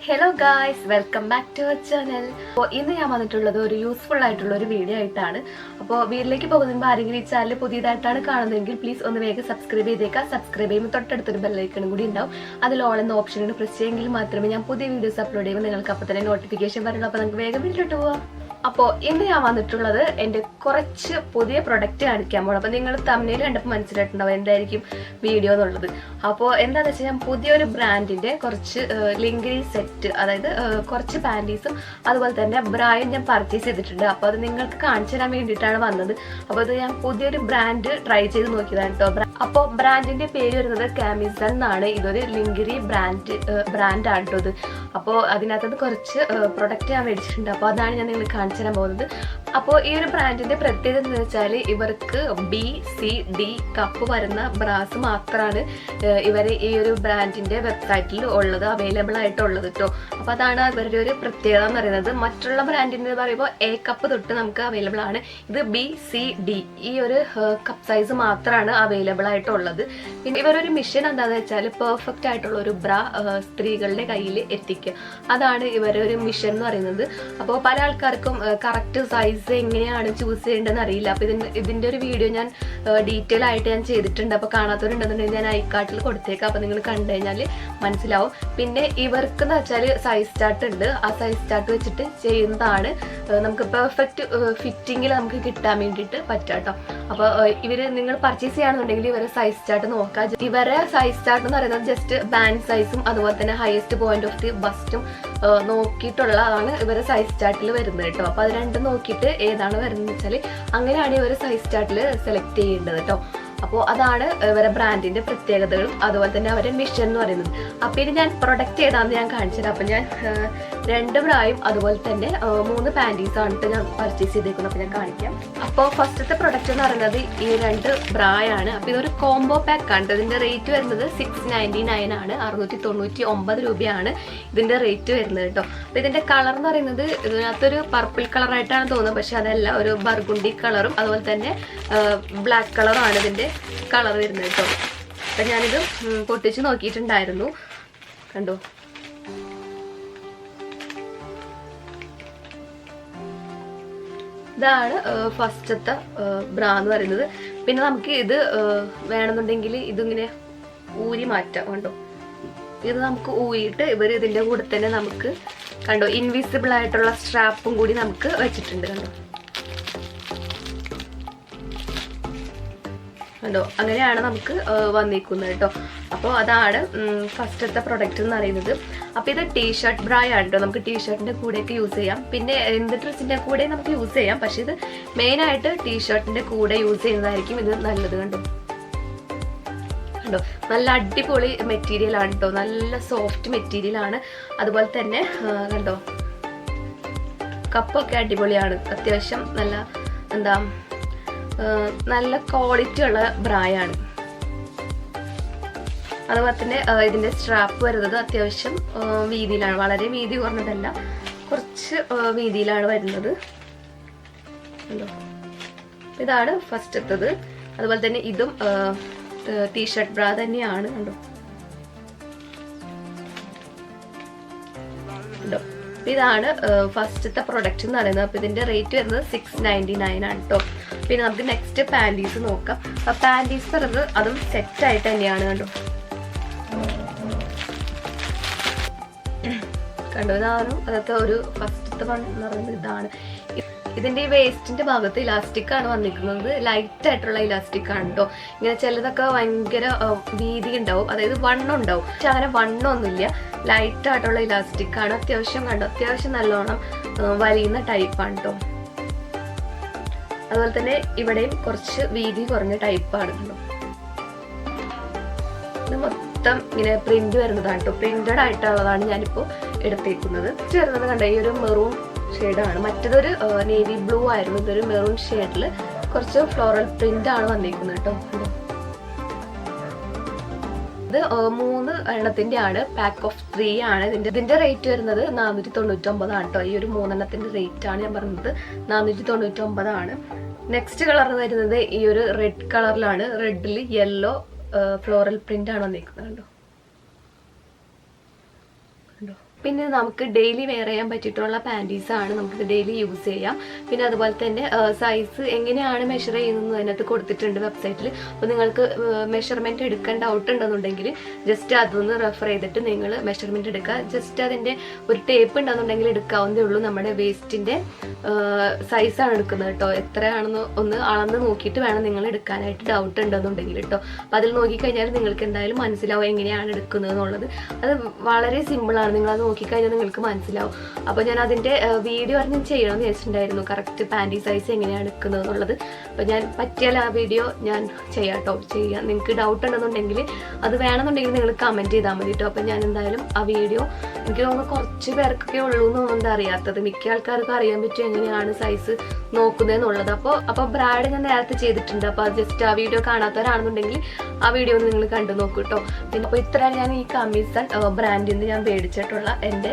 Hello guys, welcome back to our channel. ഇന്ന് ഞാൻ വന്നിട്ടുള്ളത് ഒരു യൂസ്ഫുൾ ആയിട്ടുള്ള ഒരു വീഡിയോ ആയിട്ടാണ്. അപ്പോൾ വീഡിയോയിലേക്ക് പോകുന്നതിന് ആരെങ്കിലും ഈ ചാനൽ പുതിയതായിട്ടാണ് കാണുന്നതെങ്കിൽ പ്ലീസ് ഒന്ന് വേഗം സബ്സ്ക്രൈബ് ചെയ്തേക്കുക. സബ്സ്ക്രൈബ് ചെയ്യുമ്പോൾ തൊട്ടടുത്തൊരു ബെൽ ഐക്കണും കൂടി ഉണ്ടാവും. അതിൽ ഓൾ എന്ന ഓപ്ഷൻ പ്രസ് ചെയ്യെങ്കിൽ മാത്രമേ ഞാൻ പുതിയ വീഡിയോസ് അപ്ലോഡ് ചെയ്യുമ്പോൾ നിങ്ങൾക്ക് അപ്പോൾ തന്നെ നോട്ടിഫിക്കേഷൻ വരുള്ളൂ. അപ്പോൾ നമുക്ക് വേഗം വീട്ടിലോട്ട് പോവാം. അപ്പോൾ ഇന്ന് ഞാൻ വന്നിട്ടുള്ളത് എൻ്റെ കുറച്ച് പുതിയ പ്രൊഡക്റ്റ് കാണിക്കാൻ പോകണം. അപ്പോൾ നിങ്ങൾ തമ്മിൽ കണ്ടപ്പോൾ മനസ്സിലായിട്ടുണ്ടാവും എന്തായിരിക്കും വീഡിയോ എന്നുള്ളത്. അപ്പോൾ എന്താണെന്ന് വെച്ചാൽ ഞാൻ പുതിയൊരു ബ്രാൻഡിൻ്റെ കുറച്ച് ലിംഗറി സെറ്റ്, അതായത് കുറച്ച് പാൻറ്റീസും അതുപോലെ തന്നെ ബ്രായും ഞാൻ പർച്ചേസ് ചെയ്തിട്ടുണ്ട്. അപ്പോൾ അത് നിങ്ങൾക്ക് കാണിച്ചു തരാൻ വേണ്ടിയിട്ടാണ് വന്നത്. അപ്പോൾ അത് ഞാൻ പുതിയൊരു ബ്രാൻഡ് ട്രൈ ചെയ്ത് നോക്കിയതാണ് കേട്ടോ. അപ്പോൾ ബ്രാൻഡിൻ്റെ പേര് വരുന്നത് കാമിസൺ എന്നാണ്. ഇതൊരു ലിംഗറി ബ്രാൻഡാണ് കേട്ടോ ഇത്. അപ്പോൾ അതിനകത്ത് കുറച്ച് പ്രൊഡക്റ്റ് ഞാൻ മേടിച്ചിട്ടുണ്ട്. അപ്പോൾ അതാണ് ഞാൻ നിങ്ങൾ കാണിച്ചു തരാൻ പോകുന്നത്. അപ്പോൾ ഈ ഒരു ബ്രാൻഡിന്റെ പ്രത്യേകത എന്ന് വെച്ചാൽ ഇവർക്ക് BCD കപ്പ് വരുന്ന ബ്രാസ് മാത്രമാണ് ഇവർ ഈ ഒരു ബ്രാൻഡിന്റെ വെബ്സൈറ്റിൽ ഉള്ളത്, അവൈലബിൾ ആയിട്ടുള്ളത് കേട്ടോ. അപ്പോൾ അതാണ് ഇവരുടെ ഒരു പ്രത്യേകത എന്ന് പറയുന്നത്. മറ്റുള്ള ബ്രാൻഡിന്റെ പറയുമ്പോൾ A കപ്പ് തൊട്ട് നമുക്ക് അവൈലബിൾ ആണ്. ഇത് BCD ഈ ഒരു കപ്പ് സൈസ് മാത്രമാണ് അവൈലബിൾ ആയിട്ടുള്ളത്. പിന്നെ ഇവരൊരു മിഷൻ എന്താണെന്ന് വെച്ചാൽ പെർഫെക്റ്റ് ആയിട്ടുള്ള ഒരു ബ്രാ സ്ത്രീകളുടെ കയ്യിൽ എത്തിക്കുക, അതാണ് ഇവരുടെ ഒരു മിഷൻ എന്ന് പറയുന്നത്. അപ്പോൾ പല ആൾക്കാർക്കും കറക്റ്റ് സൈസ് എങ്ങനെയാണ് ചൂസ് ചെയ്യേണ്ടതെന്ന് അറിയില്ല. അപ്പോൾ ഇതിൻ്റെ ഒരു വീഡിയോ ഞാൻ ഡീറ്റെയിൽ ആയിട്ട് ഞാൻ ചെയ്തിട്ടുണ്ട്. അപ്പോൾ കാണാത്തവരുണ്ടെന്നുണ്ടെങ്കിൽ ഞാൻ ഐക്കാർട്ടിൽ കൊടുത്തേക്കാം. അപ്പോൾ നിങ്ങൾ കണ്ടു കഴിഞ്ഞാൽ മനസ്സിലാവും. പിന്നെ ഇവർക്ക് എന്ന് വെച്ചാൽ സൈസ് ചാർട്ട് ഉണ്ട്. ആ സൈസ് ചാർട്ട് വെച്ചിട്ട് ചെയ്യുന്നതാണ് നമുക്ക് പെർഫെക്റ്റ് ഫിറ്റിങ്ങിൽ നമുക്ക് കിട്ടാൻ വേണ്ടിയിട്ട് പറ്റുക കേട്ടോ. അപ്പോൾ നിങ്ങൾ പർച്ചേസ് ചെയ്യുകയാണെന്നുണ്ടെങ്കിൽ ഇവരെ സൈസ് ചാർട്ട് നോക്കാം. ഇവരെ സൈസ് ചാർട്ട് എന്ന് പറയുന്നത് ജസ്റ്റ് ബാൻഡ് സൈസും അതുപോലെ തന്നെ ഹയസ്റ്റ് പോയിന്റ് ഓഫ് ദി ബസ്റ്റും നോക്കിയിട്ടുള്ളതാണ് ഇവരെ സൈസ് ചാർട്ടിൽ വരുന്നത് കേട്ടോ. അപ്പോൾ അത് രണ്ടും നോക്കിയിട്ട് ഏതാണ് വരുന്നത് വെച്ചാൽ അങ്ങനെയാണ് ഇവർ സൈസ് ചാർട്ടിൽ സെലക്ട് ചെയ്യേണ്ടത് കേട്ടോ. അപ്പോൾ അതാണ് ഇവരെ ബ്രാൻഡിന്റെ പ്രത്യേകതകളും അതുപോലെ തന്നെ അവരുടെ മിഷൻ എന്ന് പറയുന്നത്. അപ്പോൾ ഇത് ഞാൻ പ്രൊഡക്റ്റ് ഏതാണെന്ന് ഞാൻ കാണിച്ചത്. അപ്പം ഞാൻ 2 ബ്രായും അതുപോലെ തന്നെ 3 പാൻറ്റീസാണ് ഞാൻ പർച്ചേസ് ചെയ്തേക്കുന്നത്. അപ്പോൾ ഞാൻ കാണിക്കാം. അപ്പോൾ ഫസ്റ്റത്തെ പ്രൊഡക്റ്റ് എന്ന് പറയുന്നത് ഈ 2 ബ്രായാണ്. അപ്പോൾ ഇതൊരു കോംബോ പാക്ക് ആണ്. ഇതിന്റെ റേറ്റ് വരുന്നത് 699 ആണ്. 699 രൂപയാണ് ഇതിന്റെ റേറ്റ് വരുന്നത് കേട്ടോ. അപ്പോൾ ഇതിന്റെ കളർ എന്ന് പറയുന്നത് ഇതിനകത്തൊരു പർപ്പിൾ കളറായിട്ടാണ് തോന്നുന്നത്, പക്ഷെ അതല്ല, ഒരു ബർഗുണ്ടി കളറും അതുപോലെ തന്നെ ബ്ലാക്ക് കളറുമാണ് ഇതിന്റെ കളർ വരുന്നത് കേട്ടോ. അപ്പം ഞാനിത് പൊട്ടിച്ച് നോക്കിയിട്ടുണ്ടായിരുന്നു, കണ്ടോ. ഇതാണ് ഫസ്റ്റത്തെ ബ്രാ എന്ന് പറയുന്നത്. പിന്നെ നമുക്ക് ഇത് വേണമെന്നുണ്ടെങ്കിൽ ഇതിങ്ങനെ ഊരി മാറ്റാം, കണ്ടോ. ഇത് നമുക്ക് ഊരിയിട്ട് ഇവർ ഇതിൻ്റെ കൂടെ തന്നെ നമുക്ക് കണ്ടോ ഇൻവിസിബിൾ ആയിട്ടുള്ള സ്ട്രാപ്പും കൂടി നമുക്ക് വെച്ചിട്ടുണ്ട്, കണ്ടോ. കണ്ടോ, അങ്ങനെയാണ് നമുക്ക് വന്നിരിക്കുന്നത് കേട്ടോ. അപ്പോൾ അതാണ് ഫസ്റ്റത്തെ പ്രൊഡക്റ്റ് എന്ന് പറയുന്നത്. അപ്പോൾ ഇത് ടീഷർട്ട് ബ്രായാണ് കേട്ടോ. നമുക്ക് ടീഷർട്ടിൻ്റെ കൂടെയൊക്കെ യൂസ് ചെയ്യാം, പിന്നെ എന്ത് ഡ്രസ്സിൻ്റെ കൂടെ നമുക്ക് യൂസ് ചെയ്യാം. പക്ഷെ ഇത് മെയിനായിട്ട് ടീഷർട്ടിൻ്റെ കൂടെ യൂസ് ചെയ്യുന്നതായിരിക്കും ഇത് നല്ലത്. കണ്ടോ, കണ്ടോ, നല്ല അടിപൊളി മെറ്റീരിയലാണ് കേട്ടോ. നല്ല സോഫ്റ്റ് മെറ്റീരിയലാണ്. അതുപോലെ തന്നെ കണ്ടോ, കപ്പൊക്കെ അടിപൊളിയാണ്. അത്യാവശ്യം നല്ല ക്വാളിറ്റി ഉള്ള ബ്രായാണ്. അതുപോലെ തന്നെ ഇതിന്റെ സ്ട്രാപ്പ് വരുന്നത് അത്യാവശ്യം വീതിയിലാണ്, വളരെ വീതി കുറഞ്ഞതല്ല, കുറച്ച് വീതിയിലാണ് വരുന്നത്. ഇതാണ് ഫസ്റ്റത്തത്. അതുപോലെ തന്നെ ഇതും ടീഷർട്ട് ബ്രാ തന്നെയാണ്, കണ്ടോ. ഇതാണ് ഫസ്റ്റത്തെ പ്രൊഡക്റ്റ് എന്ന് പറയുന്നത്. അപ്പോൾ ഇതിന്റെ റേറ്റ് വരുന്നത് 699 ആണ് കേട്ടോ. പിന്നെ നമുക്ക് നെക്സ്റ്റ് പാൻറ്റീസ് നോക്കാം. അപ്പോൾ പാൻറ്റീസ് പറയുന്നത് അതും സെറ്റായിട്ട് തന്നെയാണ്, കണ്ടോ. കണ്ടോ, ഇതാണ് അതൊക്കെ ഒരു ഫസ്റ്റത്തെ വൺ എന്ന് പറയുന്നത് ഇതാണ്. ഇതിന്റെ ഈ വേസ്റ്റിന്റെ ഭാഗത്ത് ഇലാസ്റ്റിക് ആണ് വന്നിരിക്കുന്നത്. ലൈറ്റ് ആയിട്ടുള്ള ഇലാസ്റ്റിക് ആണ് കേട്ടോ. ഇങ്ങനെ ചിലതൊക്കെ ഭയങ്കര വീതി ഉണ്ടാവും, അതായത് വണ്ണം ഉണ്ടാവും. പക്ഷെ അങ്ങനെ വണ്ണമൊന്നുമില്ല, ലൈറ്റ് ആയിട്ടുള്ള ഇലാസ്റ്റിക് ആണ്. അത്യാവശ്യം കണ്ടോ, അത്യാവശ്യം നല്ലോണം വലിയുന്ന ടൈപ്പാണ് കേട്ടോ. അതുപോലെ തന്നെ ഇവിടെയും കുറച്ച് വീതി കുറഞ്ഞ ടൈപ്പാണ് കേട്ടോ. ഇത് മൊത്തം ഇങ്ങനെ പ്രിന്റ് വരുന്നതാണ് കേട്ടോ. പ്രിന്റഡ് ആയിട്ടുള്ളതാണ് ഞാനിപ്പോൾ എടുത്തേക്കുന്നത്. വരുന്നത് കണ്ടോ, ഈ ഒരു മെറൂൺ ഷെയ്ഡാണ്. മറ്റേതൊരു നേവി ബ്ലൂ ആയിരുന്നു. ഇതൊരു മെറൂൺ ഷെയ്ഡിൽ കുറച്ച് ഫ്ലോറൽ പ്രിന്റ് ആണ് വന്നിരിക്കുന്നത് കേട്ടോ. ഇത് 3 എണ്ണത്തിന്റെ ആണ്, പാക്ക് ഓഫ് 3 ആണ്. ഇതിന്റെ റേറ്റ് വരുന്നത് 499 ആണ് കേട്ടോ. ഈ ഒരു 3 എണ്ണത്തിന്റെ റേറ്റ് ആണ് ഞാൻ പറഞ്ഞത്, 499 ആണ്. നെക്സ്റ്റ് കളർ വരുന്നത് ഈ ഒരു റെഡ് കളറിലാണ്. റെഡിൽ യെല്ലോ ഫ്ലോറൽ പ്രിന്റ് ആണ് വന്നിരിക്കുന്നത്, കണ്ടോ. പിന്നെ നമുക്ക് ഡെയിലി വെയർ ചെയ്യാൻ പറ്റിയിട്ടുള്ള പാൻറ്റീസാണ്, നമുക്കിത് ഡെയിലി യൂസ് ചെയ്യാം. പിന്നെ അതുപോലെ തന്നെ സൈസ് എങ്ങനെയാണ് മെഷർ ചെയ്യുന്നത് അതിനകത്ത് കൊടുത്തിട്ടുണ്ട് വെബ്സൈറ്റിൽ. അപ്പോൾ നിങ്ങൾക്ക് മെഷർമെൻറ്റ് എടുക്കാൻ ഡൗട്ട് ഉണ്ടെന്നുണ്ടെങ്കിൽ ജസ്റ്റ് അതൊന്ന് റെഫർ ചെയ്തിട്ട് നിങ്ങൾ മെഷർമെൻറ്റ് എടുക്കുക. ജസ്റ്റ് അതിൻ്റെ ഒരു ടേപ്പ് ഉണ്ടെന്നുണ്ടെങ്കിൽ എടുക്കാവുന്നതേ ഉള്ളൂ. നമ്മുടെ വേസ്റ്റിൻ്റെ സൈസാണ് എടുക്കുന്നത് കേട്ടോ. എത്രയാണെന്ന് ഒന്ന് അളന്ന് നോക്കിയിട്ട് വേണം നിങ്ങൾ എടുക്കാനായിട്ട് ഡൗട്ട് ഉണ്ടെന്നുണ്ടെങ്കിൽ കേട്ടോ. അപ്പോൾ അതിൽ നോക്കിക്കഴിഞ്ഞാൽ നിങ്ങൾക്ക് എന്തായാലും മനസ്സിലാവും എങ്ങനെയാണ് എടുക്കുന്നത് എന്നുള്ളത്. അത് വളരെ സിമ്പിളാണ്, നിങ്ങളത് നോക്കിക്കഴിഞ്ഞാൽ നിങ്ങൾക്ക് മനസ്സിലാവും. അപ്പോൾ ഞാൻ അതിൻ്റെ വീഡിയോ ഞാൻ ചെയ്യണമെന്ന് വിചാരിച്ചിട്ടുണ്ടായിരുന്നു, കറക്റ്റ് പാൻറ്റി സൈസ് എങ്ങനെയാണ് എടുക്കുന്നത് എന്നുള്ളത്. അപ്പോൾ ഞാൻ പറ്റിയാൽ ആ വീഡിയോ ഞാൻ ചെയ്യാം കേട്ടോ. ചെയ്യാം, നിങ്ങൾക്ക് ഡൗട്ട് ഉണ്ടെന്നുണ്ടെങ്കിൽ അത് വേണമെന്നുണ്ടെങ്കിൽ നിങ്ങൾ കമൻറ്റ് ചെയ്താൽ മതി കേട്ടോ. അപ്പോൾ ഞാൻ എന്തായാലും ആ വീഡിയോ, എനിക്ക് തോന്നുന്നു കുറച്ച് പേർക്കൊക്കെ ഉള്ളൂ എന്നുള്ളത് അറിയാത്തത്, മിക്ക ആൾക്കാർക്കും അറിയാൻ പറ്റും എങ്ങനെയാണ് സൈസ് നോക്കുന്നതെന്നുള്ളത്. അപ്പോൾ ബ്രാഡ് ഞാൻ നേരത്തെ ചെയ്തിട്ടുണ്ട്. അപ്പോൾ അത് ജസ്റ്റ് ആ വീഡിയോ കാണാത്തവരാണെന്നുണ്ടെങ്കിൽ ആ വീഡിയോ നിങ്ങൾ കണ്ടു നോക്കൂ കേട്ടോ. പിന്നെ അപ്പോൾ ഇത്രയാണ് ഞാൻ ഈ കമ്മീസൺ ബ്രാൻഡിൽ നിന്ന് ഞാൻ മേടിച്ചിട്ടുള്ള എൻ്റെ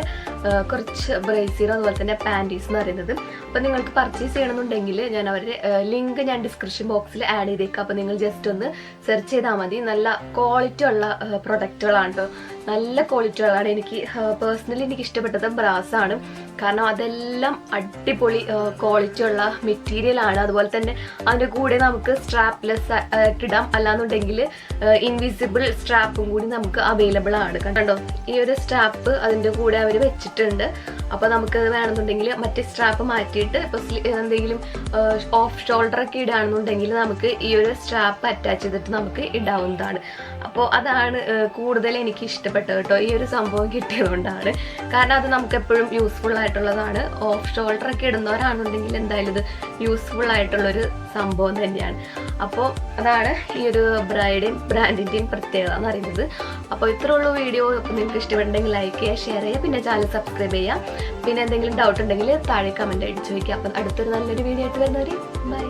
കുറച്ച് ബ്രേസിയർ അതുപോലെ തന്നെ പാൻറ്റീസ് എന്ന് പറയുന്നത്. അപ്പോൾ നിങ്ങൾക്ക് പർച്ചേസ് ചെയ്യണമെന്നുണ്ടെങ്കിൽ ഞാൻ അവരുടെ ലിങ്ക് ഞാൻ ഡിസ്ക്രിപ്ഷൻ ബോക്സിൽ ആഡ് ചെയ്തേക്കാം. അപ്പോൾ നിങ്ങൾ ജസ്റ്റ് ഒന്ന് സെർച്ച് ചെയ്താൽ മതി. നല്ല ക്വാളിറ്റി ഉള്ള പ്രൊഡക്റ്റുകളാണ് കേട്ടോ, നല്ല ക്വാളിറ്റികളാണ്. എനിക്ക് പേഴ്സണലി എനിക്ക് ഇഷ്ടപ്പെട്ടത് ബ്രാസാണ്, കാരണം അതെല്ലാം അടിപൊളി ക്വാളിറ്റി ഉള്ള മെറ്റീരിയലാണ്. അതുപോലെ തന്നെ അതിൻ്റെ കൂടെ നമുക്ക് സ്ട്രാപ്ലെസ് ഇടാം, അല്ലാന്നുണ്ടെങ്കിൽ ഇൻവിസിബിൾ സ്ട്രാപ്പും കൂടി നമുക്ക് അവൈലബിൾ ആണ്. കണ്ടോ, ഈ ഒരു സ്ട്രാപ്പ് അതിൻ്റെ കൂടെ അവർ വെച്ചിട്ടുണ്ട്. അപ്പോൾ നമുക്ക് വേണമെന്നുണ്ടെങ്കിൽ മറ്റേ സ്ട്രാപ്പ് മാറ്റിയിട്ട് ഇപ്പോൾ എന്തെങ്കിലും ഓഫ് ഷോൾഡറൊക്കെ ഇടുകയാണെന്നുണ്ടെങ്കിൽ നമുക്ക് ഈ ഒരു സ്ട്രാപ്പ് അറ്റാച്ച് ചെയ്തിട്ട് നമുക്ക് ഇടാവുന്നതാണ്. അപ്പോൾ അതാണ് കൂടുതൽ എനിക്ക് ഇഷ്ടപ്പെട്ടത് കേട്ടോ, ഈ ഒരു സംഭവം കിട്ടിയതുകൊണ്ടാണ്. കാരണം അത് നമുക്ക് എപ്പോഴും യൂസ്ഫുൾ ആയിട്ടുള്ളതാണ്. ഓഫ് ഷോൾഡറൊക്കെ ഇടുന്നവരാണെന്നുണ്ടെങ്കിൽ എന്തായാലും ഇത് യൂസ്ഫുൾ ആയിട്ടുള്ളൊരു സംഭവം തന്നെയാണ്. അപ്പോൾ അതാണ് ഈ ഒരു ബ്രാൻഡിൻ്റെയും പ്രത്യേകത എന്ന് പറയുന്നത്. അപ്പോൾ ഇത്രയുള്ള വീഡിയോ. അപ്പോൾ നിങ്ങൾക്ക് ഇഷ്ടപ്പെട്ടെങ്കിൽ ലൈക്ക് ചെയ്യുക, ഷെയർ ചെയ്യുക, പിന്നെ ചാനൽ സബ്സ്ക്രൈബ് ചെയ്യുക. പിന്നെ എന്തെങ്കിലും ഡൗട്ട് ഉണ്ടെങ്കിൽ താഴെ കമൻറ്റ് അടിച്ചു വയ്ക്കുക. അപ്പം അടുത്തൊരു നല്ലൊരു വീഡിയോ ആയിട്ട് വരുന്നവർ ബൈ.